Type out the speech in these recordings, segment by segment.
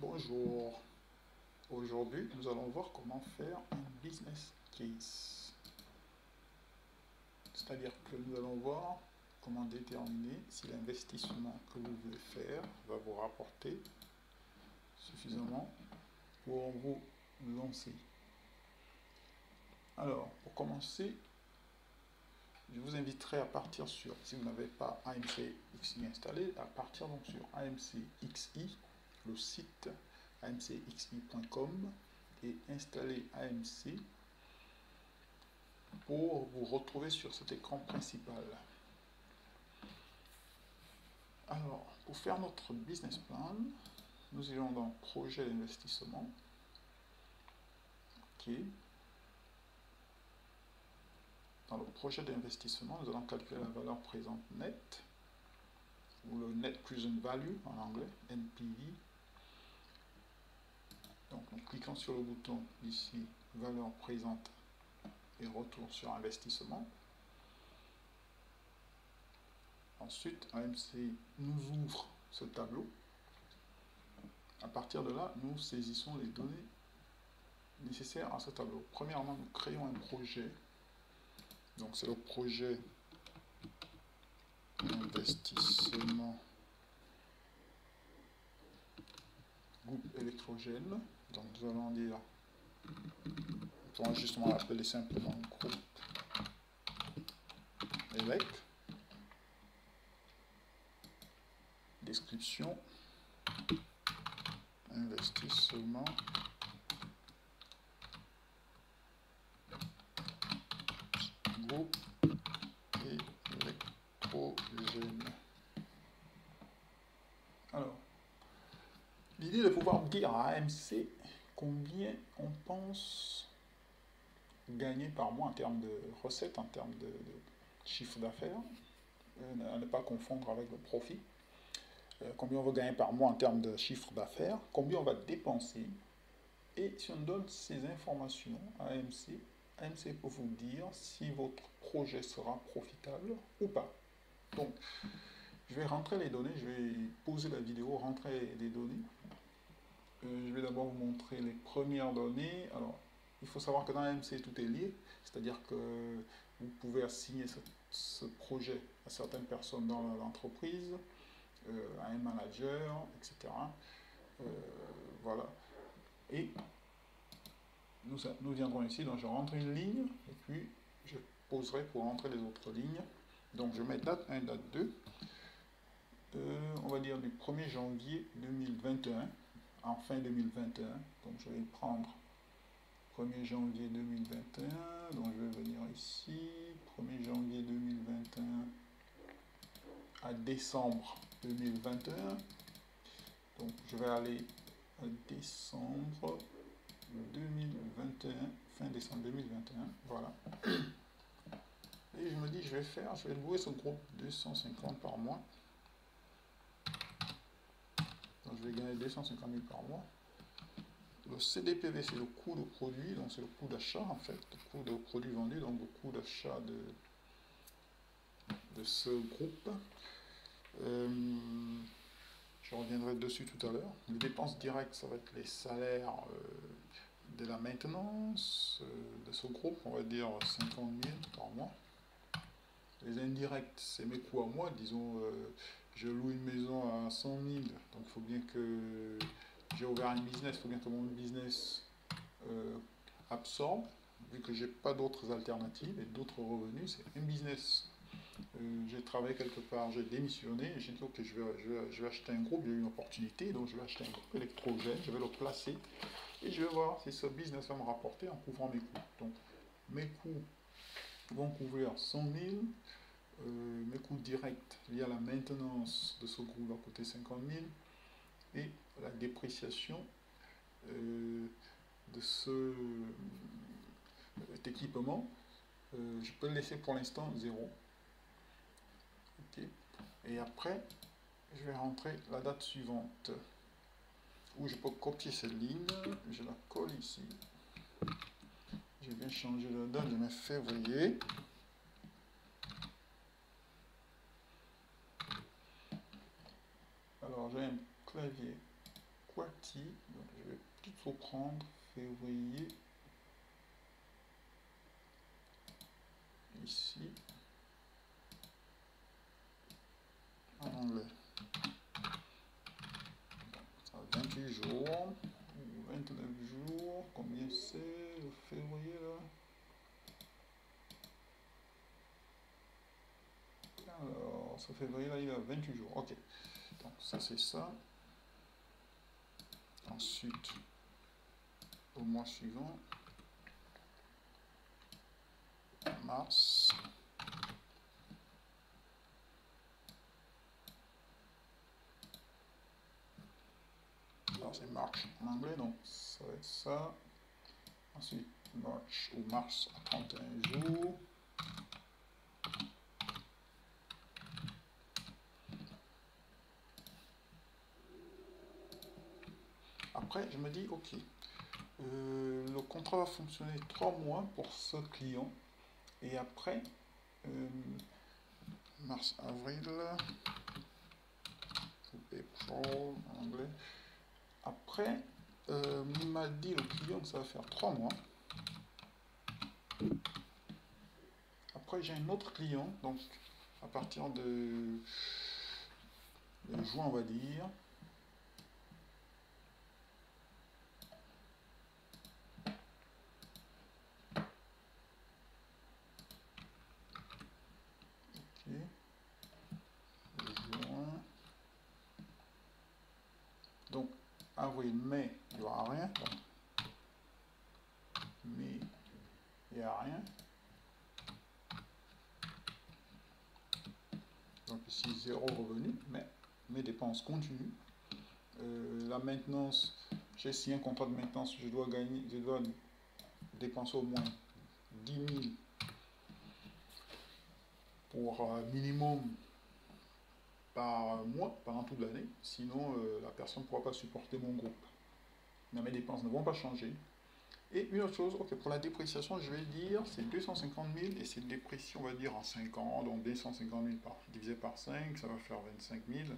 Bonjour, aujourd'hui nous allons voir comment faire un business case. C'est-à-dire que nous allons voir comment déterminer si l'investissement que vous voulez faire va vous rapporter suffisamment pour vous lancer. Alors, pour commencer, je vous inviterai à partir sur, si vous n'avez pas AMC XI installé, à partir donc sur AMC XI, le site amcxi.com, et installer AMC pour vous retrouver sur cet écran principal. Alors, pour faire notre business plan, nous irons dans projet d'investissement. OK. Dans le projet d'investissement, nous allons calculer la valeur présente nette, ou le Net Present Value en anglais, NPV. Donc, nous cliquons sur le bouton ici, valeur présente, et retour sur investissement. Ensuite, AMC nous ouvre ce tableau. À partir de là, nous saisissons les données nécessaires à ce tableau. Premièrement, nous créons un projet. Donc, c'est le projet d'investissement groupe électrogène. Donc, nous allons dire, on pourra justement l'appeler simplement groupe élect. Description, investissement, groupe électrogène. Alors, l'idée de pouvoir dire à AMC combien on pense gagner par mois en termes de recettes, en termes de chiffre d'affaires, à ne pas confondre avec le profit. Combien on va gagner par mois en termes de chiffre d'affaires, combien on va dépenser, et si on donne ces informations à AMC, AMC peut vous dire si votre projet sera profitable ou pas. Donc, je vais rentrer les données, je vais poser la vidéo, rentrer les données. Je vais d'abord vous montrer les premières données. Alors, il faut savoir que dans AMC, tout est lié, c'est-à-dire que vous pouvez assigner ce projet à certaines personnes dans l'entreprise, à un manager, etc. Voilà. Et nous viendrons ici, donc je rentre une ligne, et puis je poserai pour rentrer les autres lignes. Donc je mets date 1, date 2, on va dire du 1er janvier 2021, en fin 2021. Donc je vais prendre 1er janvier 2021, donc je vais venir ici, 1er janvier 2021 à décembre 2021. Donc je vais aller à décembre 2021, fin décembre 2021, voilà. Et je me dis, je vais louer ce groupe 250 par mois. Donc je vais gagner 250 000 par mois. Le CDPV, c'est le coût de produit, donc c'est le coût d'achat en fait, le coût de produit vendu, donc le coût d'achat de ce groupe. Je reviendrai dessus tout à l'heure. Les dépenses directes, ça va être les salaires de la maintenance de ce groupe, on va dire 50 000 par mois. Les indirects, c'est mes coûts à moi, disons, je loue une maison à 100 000, donc il faut bien que j'ai ouvert un business, il faut bien que mon business absorbe, vu que j'ai pas d'autres alternatives et d'autres revenus, c'est un business. J'ai travaillé quelque part, j'ai démissionné, j'ai dit ok, je vais acheter un groupe, j'ai eu une opportunité, donc je vais acheter un groupe électrogène, je vais le placer et je vais voir si ce business va me rapporter en couvrant mes coûts. Donc mes coûts vont couvrir 100 000, mes coûts directs liés à la maintenance de ce groupe va coûter 50 000 et la dépréciation de cet équipement, je peux le laisser pour l'instant 0. Okay. Et après, je vais rentrer la date suivante où je peux copier cette ligne, je la colle ici. Je vais changer la date, je mets février. Alors j'ai un clavier Quati, donc je vais plutôt prendre février ici en anglais. 28 jours ou 29 jours, combien c'est le février là? Alors, ce février là il a 28 jours, ok. Donc ça c'est ça. Ensuite, au mois suivant, mars. Alors c'est March en anglais, donc ça va être ça. Ensuite, March ou mars à 31 jours. Après, je me dis, ok, le contrat va fonctionner 3 mois pour ce client. Et après, mars, avril, April en anglais. Après, il m'a dit le client que ça va faire 3 mois. Après, j'ai un autre client, donc à partir de juin, on va dire. Ok. Juin. Donc, avril, mai, il n'y aura rien. Donc, mai, il n'y a rien. Donc ici, 0 revenu, mais mes dépenses continuent. La maintenance, j'ai signé un contrat de maintenance, je dois dépenser au moins 10 000 pour minimum par mois, pendant toute l'année. Sinon, la personne ne pourra pas supporter mon groupe. Mais mes dépenses ne vont pas changer. Et une autre chose, ok, pour la dépréciation, je vais dire, c'est 250 000 et c'est déprécié, on va dire, en 5 ans. Donc 250 000 divisé par 5, ça va faire 25 000.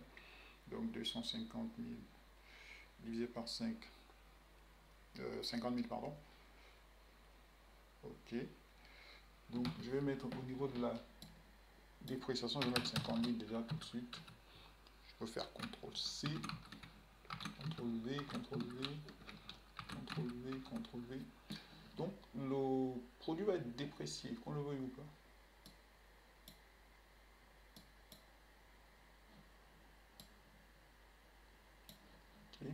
Donc 250 000 divisé par 5, 50 000, pardon. Ok. Donc je vais mettre au niveau de la dépréciation, je vais mettre 50 000 déjà tout de suite. Je peux faire CTRL-C, CTRL-V, CTRL-V, CTRL-V, CTRL-V. Donc le produit va être déprécié, qu'on le veuille ou pas. Ok.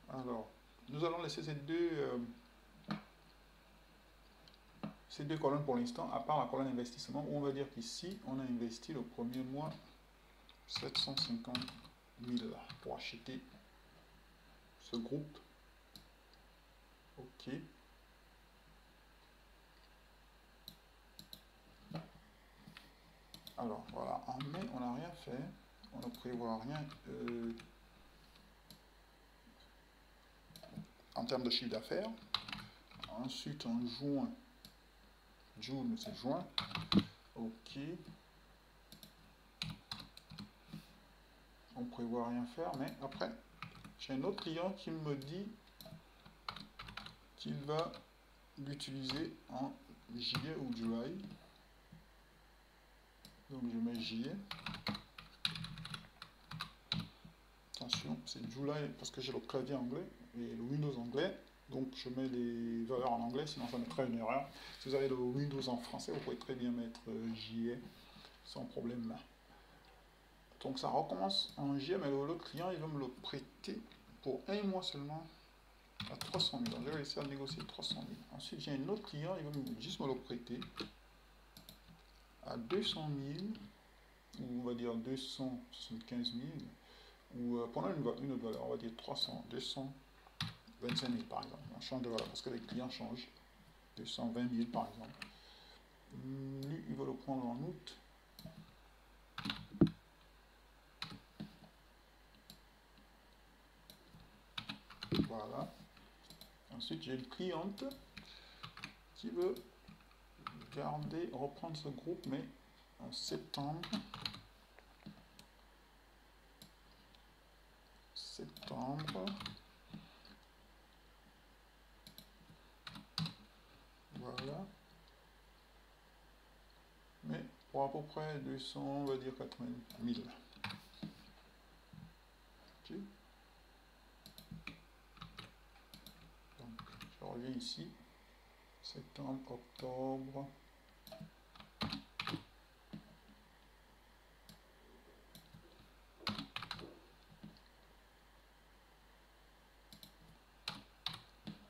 Alors, nous allons laisser ces deux colonnes pour l'instant, à part la colonne investissement, où on va dire qu'ici, on a investi le premier mois 750 000 pour acheter ce groupe. Ok. Alors, voilà, en mai, on n'a rien fait. On ne prévoit rien en termes de chiffre d'affaires. Ensuite, en juin, June, c'est juin. Ok. On prévoit rien faire, mais après, j'ai un autre client qui me dit qu'il va l'utiliser en juillet ou juillet. Donc je mets juillet. Attention, c'est July parce que j'ai le clavier anglais et le Windows anglais. Donc je mets les valeurs en anglais, sinon ça mettrait une erreur. Si vous avez le Windows en français, vous pouvez très bien mettre juillet sans problème. Donc ça recommence en juillet, mais l'autre client il va me le prêter pour un mois seulement à 300 000. Donc je vais réussir à négocier 300 000. Ensuite j'ai un autre client, il va juste me le prêter à 200 000, ou on va dire 275 000. Ou pendant une autre valeur, on va dire 300, 225 000 par exemple. On change de valeur parce que les clients changent. 220 000 par exemple. Lui, il va le prendre en août. Voilà. Ensuite, j'ai une cliente qui veut garder, reprendre ce groupe, mais en septembre. Voilà. Mais pour à peu près 200, on va dire 80 000. Ok. Donc, je reviens ici. Septembre, octobre.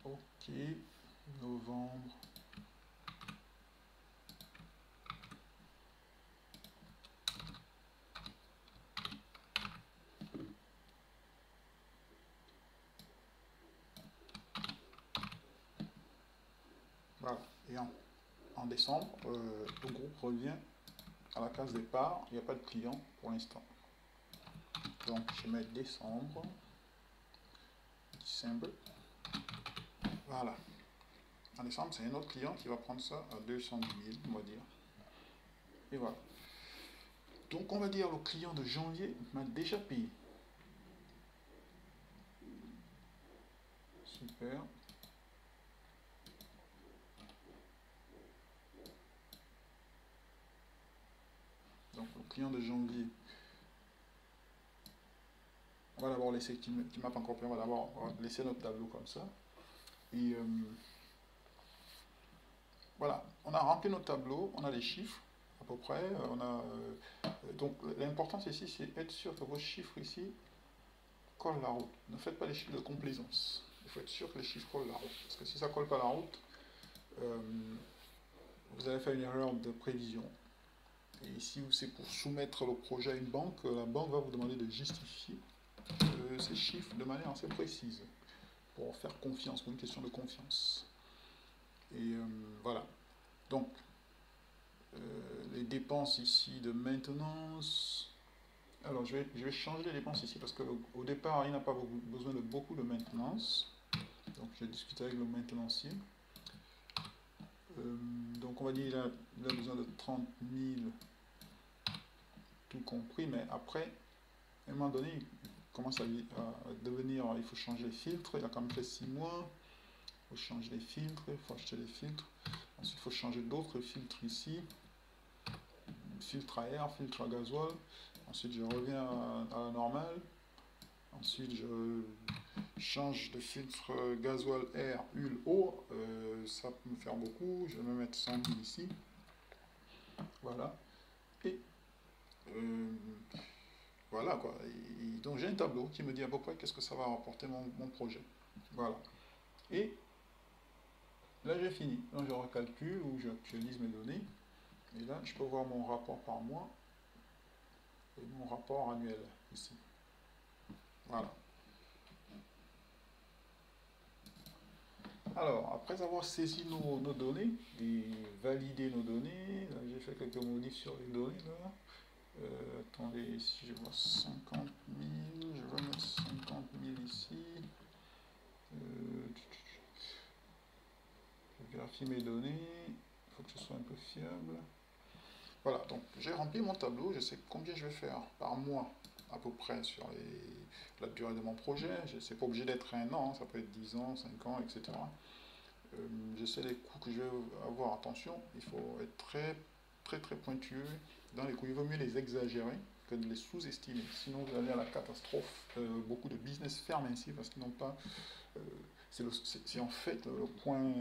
Ok. Novembre. Voilà. Et en décembre, le groupe revient à la case départ. Il n'y a pas de client pour l'instant. Donc je mets décembre. Voilà. En décembre, c'est un autre client qui va prendre ça à 210 000, on va dire. Et voilà. Donc on va dire le client de janvier m'a déjà payé. Super. Donc le client de janvier, on va d'abord laisser qui m'a pas encore payé, on va d'abord laisser notre tableau comme ça. Et voilà, on a rempli notre tableau, on a les chiffres à peu près. Donc l'important ici, c'est être sûr que vos chiffres ici collent la route. Ne faites pas les chiffres de complaisance. Il faut être sûr que les chiffres collent la route. Parce que si ça ne colle pas la route, vous allez faire une erreur de prévision. Et si c'est pour soumettre le projet à une banque, la banque va vous demander de justifier ces chiffres de manière assez précise pour faire confiance, pour une question de confiance. Et voilà. Donc, les dépenses ici de maintenance. Alors, je vais changer les dépenses ici parce qu'au départ, il n'a pas besoin de beaucoup de maintenance. Donc, je discute avec le maintenancier. Donc, on va dire qu'il a besoin de 30 000 tout compris, mais après, à un moment donné, il commence à devenir, il faut changer les filtres, il a quand même fait 6 mois, il faut changer les filtres, il faut acheter les filtres, ensuite il faut changer d'autres filtres ici, filtre à air, filtre à gasoil, ensuite je reviens à la normale, ensuite je change de filtre gasoil, air, huile, eau, ça peut me faire beaucoup, je vais me mettre 100 000 ici, voilà, et voilà quoi. Et donc j'ai un tableau qui me dit à peu près qu'est-ce que ça va rapporter mon projet. Voilà. Et là j'ai fini. Donc je recalcule ou j'actualise mes données. Et là je peux voir mon rapport par mois et mon rapport annuel ici. Voilà. Alors, après avoir saisi nos données et validé nos données, j'ai fait quelques modifs sur les données là. Attendez, si je vois 50 000, je vais mettre 50 000 ici. Je vérifie mes données, il faut que ce soit un peu fiable. Voilà, donc j'ai rempli mon tableau, je sais combien je vais faire par mois à peu près sur la durée de mon projet. C'est pas obligé d'être un an, ça peut être 10 ans, 5 ans, etc. Je sais les coûts que je vais avoir. Attention, il faut être très pointueux dans les coûts. Il vaut mieux les exagérer que de les sous-estimer. Sinon, vous allez à la catastrophe. Beaucoup de business ferment ainsi parce qu'ils n'ont pas. C'est en fait le point.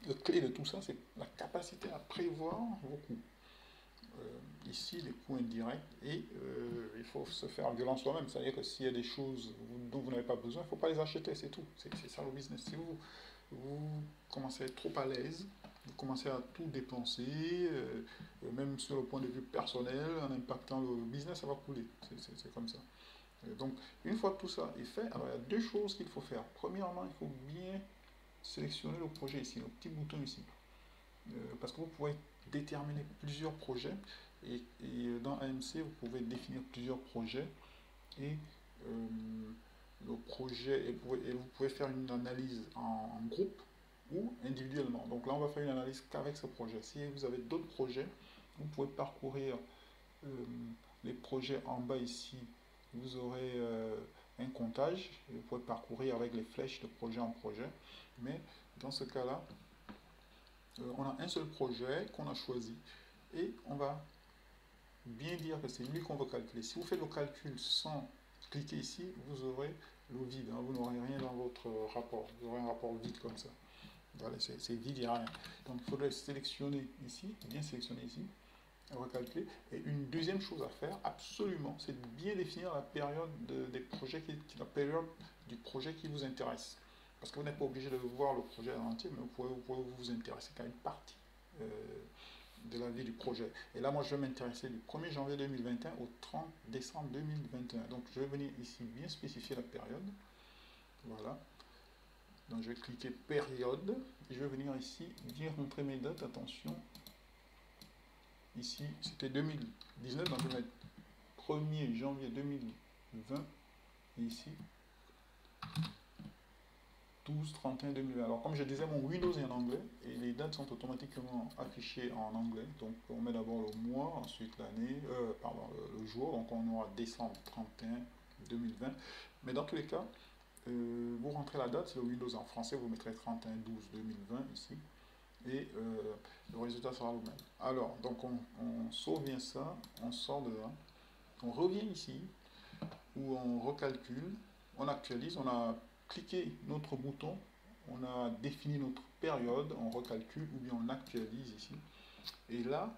Le clé de tout ça, c'est la capacité à prévoir vos coûts. Ici, les coûts indirects, et il faut se faire violence soi-même. C'est-à-dire que s'il y a des choses dont vous n'avez pas besoin, il ne faut pas les acheter, c'est tout. C'est ça le business. Si vous commencez à être trop à l'aise, vous commencez à tout dépenser, même sur le point de vue personnel, en impactant le business, ça va couler. C'est comme ça. Donc, une fois que tout ça est fait, alors il y a deux choses qu'il faut faire. Premièrement, il faut bien sélectionner le projet ici, le petit bouton ici. Parce que vous pouvez déterminer plusieurs projets et dans AMC, vous pouvez définir plusieurs projets et le projet, et vous pouvez faire une analyse en groupe ou individuellement. Donc là, on va faire une analyse qu'avec ce projet. Si vous avez d'autres projets, vous pouvez parcourir euh, les projets en bas ici. Vous aurez un comptage. Vous pouvez parcourir avec les flèches de projet en projet. Mais dans ce cas-là, on a un seul projet qu'on a choisi et on va bien dire que c'est lui qu'on veut calculer. Si vous faites le calcul sans cliquer ici, vous aurez le vide. Hein, vous n'aurez rien dans votre rapport. Vous aurez un rapport vide comme ça. Voilà, c'est vide, il n'y a rien. Donc il faudrait sélectionner ici, bien sélectionner ici, recalculer. Et une deuxième chose à faire, absolument, c'est de bien définir la période des projets, la période du projet qui vous intéresse. Parce que vous n'êtes pas obligé de voir le projet en entier, mais vous pouvez vous intéresser qu'à une partie de la vie du projet. Et là, moi, je vais m'intéresser du 1er janvier 2021 au 30 décembre 2021. Donc, je vais venir ici bien spécifier la période. Voilà. Donc, je vais cliquer période. Et je vais venir ici bien montrer mes dates. Attention. Ici, c'était 2019. Donc, je vais mettre 1er janvier 2020. Et ici, 12-31-2020. Alors, comme je disais, mon Windows est en anglais et les dates sont automatiquement affichées en anglais. Donc, on met d'abord le mois, ensuite l'année, pardon, le jour. Donc, on aura décembre 31 2020. Mais dans tous les cas, vous rentrez la date, c'est le Windows en français, vous mettrez 31-12-2020 ici. Et le résultat sera le même. Alors, donc, on sauve bien ça, on sort de là. On revient ici, où on recalcule, on actualise, on a cliqué notre bouton, on a défini notre période, on recalcule ou bien on actualise ici. Et là,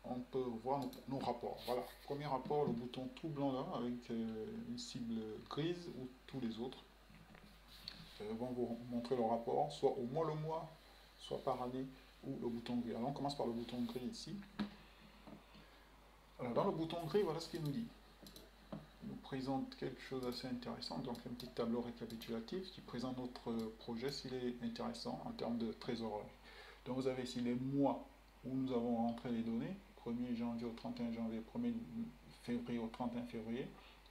on peut voir nos rapports. Voilà, premier rapport, le bouton tout blanc là, avec une cible grise ou tous les autres vont vous montrer le rapport, soit au mois, soit par année, ou le bouton gris. Alors on commence par le bouton gris ici. Alors dans le bouton gris, voilà ce qu'il nous dit. Nous présente quelque chose d'assez intéressant, donc un petit tableau récapitulatif qui présente notre projet s'il est intéressant en termes de trésorerie. Donc vous avez ici les mois où nous avons rentré les données, 1er janvier au 31 janvier, 1er février au 31 février,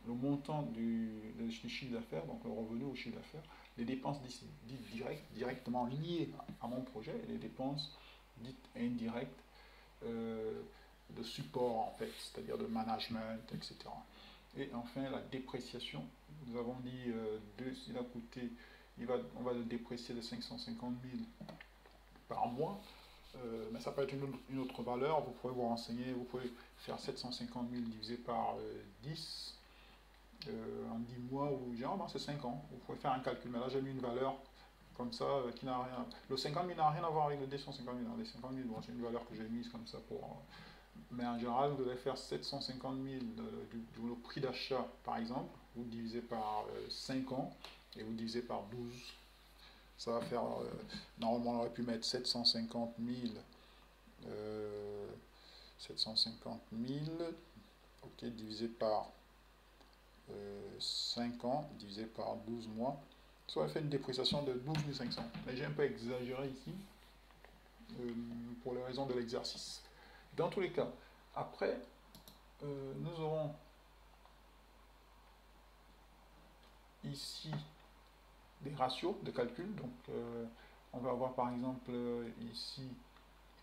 le montant du chiffre d'affaires, donc le revenu au chiffre d'affaires, les dépenses dites directement liées à mon projet et les dépenses dites indirectes de support en fait, c'est-à-dire de management, etc. Et enfin, la dépréciation. Nous avons dit, il a coûté, on va le déprécier de 550 000 par mois. Mais ça peut être une autre valeur. Vous pouvez vous renseigner, vous pouvez faire 750 000 divisé par 10 en 10 mois, ou généralement c'est 5 ans. Vous pouvez faire un calcul. Mais là, j'ai mis une valeur comme ça qui n'a rien. Le 50 000 n'a rien à voir avec le 250 000. Les 50 000, bon, c'est une valeur que j'ai mise comme ça pour. Mais en général, vous allez faire 750 000 le prix d'achat, par exemple, vous divisez par 5 ans et vous divisez par 12. Ça va faire, normalement, on aurait pu mettre 750 000, 750 000, ok, divisé par 5 ans, divisé par 12 mois. Ça aurait fait une dépréciation de 12 500. Mais j'ai un peu exagéré ici, pour les raisons de l'exercice. Dans tous les cas, après, nous aurons ici des ratios de calcul. Donc, on va avoir par exemple ici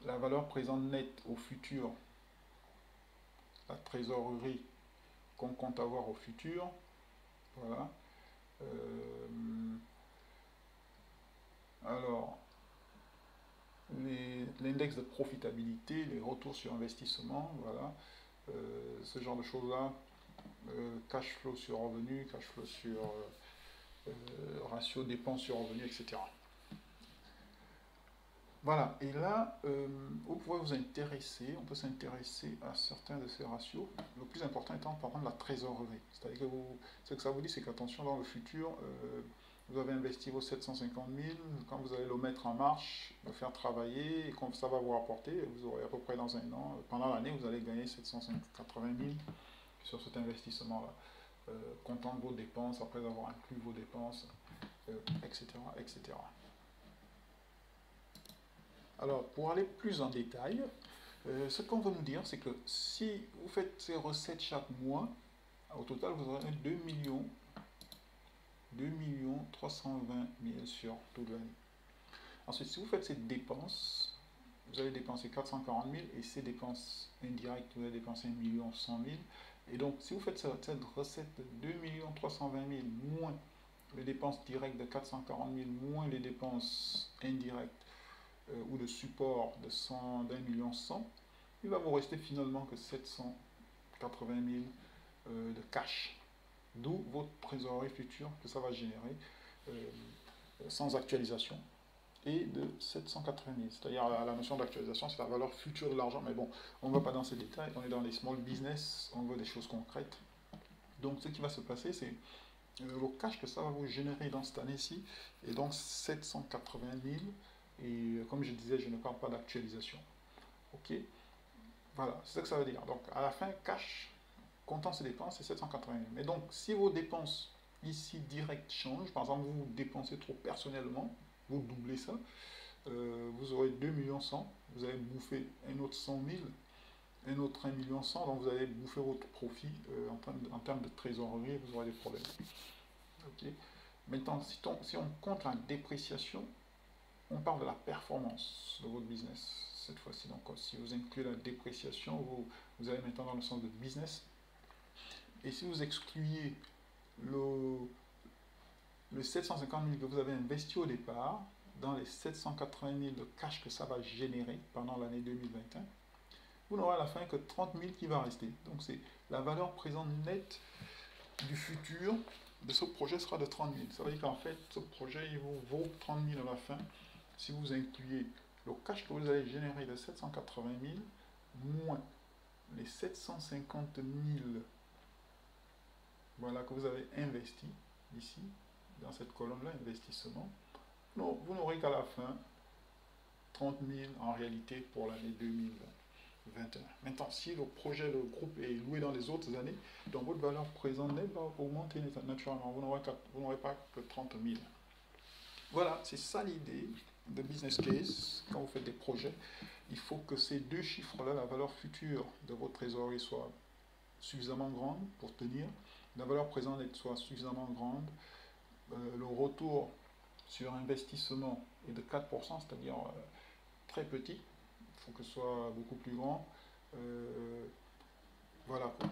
la valeur présente nette au futur, la trésorerie qu'on compte avoir au futur. Voilà. Alors, l'index de profitabilité, les retours sur investissement, voilà. Ce genre de choses-là, cash flow sur revenu, cash flow sur ratio dépenses sur revenu, etc. Voilà, et là, vous pouvez vous intéresser, on peut s'intéresser à certains de ces ratios. Le plus important étant par exemple la trésorerie. C'est-à-dire que ce que ça vous dit, c'est qu'attention, dans le futur, vous avez investi vos 750 000, quand vous allez le mettre en marche, le faire travailler, et quand ça va vous rapporter, vous aurez à peu près dans un an, pendant l'année, vous allez gagner 780 000 sur cet investissement-là, comptant vos dépenses, après avoir inclus vos dépenses, etc., etc. Alors, pour aller plus en détail, ce qu'on va nous dire, c'est que si vous faites ces recettes chaque mois, au total, vous aurez 2 320 000 sur toute l'année. Ensuite, si vous faites ces dépenses, vous allez dépenser 440 000 et ces dépenses indirectes, vous allez dépenser 1 100 000. Et donc, si vous faites cette recette de 2 320 000 moins les dépenses directes de 440 000 moins les dépenses indirectes ou de support de 1 100 000, il va vous rester finalement que 780 000 de cash. D'où votre trésorerie future que ça va générer sans actualisation et de 780 000. C'est-à-dire la notion d'actualisation, c'est la valeur future de l'argent. Mais bon, on ne va pas dans ces détails. On est dans les small business, on veut des choses concrètes. Donc ce qui va se passer, c'est le cash que ça va vous générer dans cette année-ci est donc 780 000. Et comme je disais, je ne parle pas d'actualisation. Ok, voilà, c'est ça que ça veut dire. Donc à la fin, cash, comptant ses dépenses, c'est 780 000. Mais donc si vos dépenses ici directes changent, par exemple vous dépensez trop personnellement, vous doublez ça, vous aurez 2 100 000, vous allez bouffer un autre 100 000, un autre 1 100 000, donc vous allez bouffer votre profit en termes de trésorerie, vous aurez des problèmes. Okay. Maintenant, si on compte la dépréciation, on parle de la performance de votre business cette fois-ci. Donc, si vous incluez la dépréciation, vous allez maintenant dans le sens de business. Et si vous excluez le 750 000 que vous avez investi au départ, dans les 780 000 de cash que ça va générer pendant l'année 2021, vous n'aurez à la fin que 30 000 qui va rester. Donc, c'est la valeur présente nette du futur de ce projet sera de 30 000. Ça veut dire qu'en fait, ce projet, il vous vaut 30 000 à la fin si vous incluez le cash que vous allez générer de 780 000 moins les 750 000 voilà, que vous avez investi ici, dans cette colonne-là, investissement. Non, vous n'aurez qu'à la fin 30 000 en réalité pour l'année 2021. Maintenant, si le projet, le groupe est loué dans les autres années, donc votre valeur présente nette va augmenter naturellement. Vous n'aurez pas que 30 000. Voilà, c'est ça l'idée de business case. Quand vous faites des projets, il faut que ces deux chiffres-là, la valeur future de votre trésorerie soit suffisamment grande pour tenir, la valeur présente nette soit suffisamment grande, le retour sur investissement est de 4%, c'est-à-dire très petit. Il faut que ce soit beaucoup plus grand. Voilà quoi.